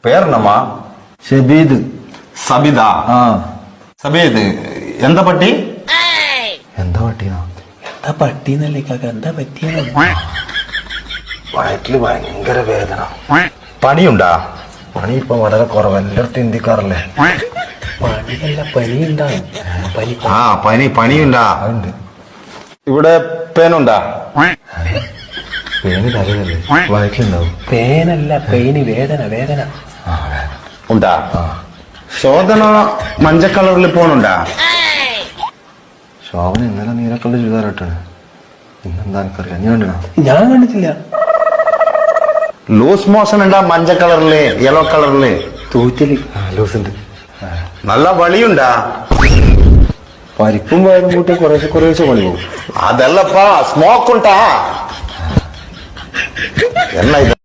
പേരെന്നമ്മാ? ഷബീദ്. സബിത. സബീദ് എന്താ പട്ടി? എന്താ പട്ടിയാ? എന്താ പട്ടിന്നല്ലേ കാക്ക, എന്താ പറ്റിയ? വയറ്റില് ഭയങ്കര വേദന. പണിയുണ്ടാ? പണി ഇപ്പൊ വളരെ കുറവ്, എല്ലായിടത്തും ഇന്ത്യക്കാറല്ലേ. പണിയല്ല, പനിയുണ്ടാവും. പനിയുണ്ടാ? അതുണ്ട്. ഇവിടെ പേനുണ്ടാ? പേന് തലയല്ലേ, വയറ്റിലുണ്ടാവും. പേനല്ല, പെയിന്, വേദന. വേദന ഉണ്ടാ? ശോധന മഞ്ഞ കളറിൽ പോണുണ്ടാ? ശോഭന ഇന്നലെ നീലക്കള്ള ചുരിദാറിട്ടാണ്. ഇന്നെന്താ എനിക്കറിയാം, നീ കണ്ടോ? ഞാൻ കണ്ടിട്ടില്ല. ലൂസ് മോഷൻ ഉണ്ടാ? മഞ്ഞ കളറില്, യെല്ലോ കളറില് തൂറ്റല്. ലൂസ് ഉണ്ട്. നല്ല വളിയുണ്ടാ? പരിപ്പും വയറും കൂട്ടി കുറേശ്ശെ പണി പോകും. അതല്ലപ്പാ, സ്മോക്ക് ഉണ്ടാ? എന്നാ ഇത്?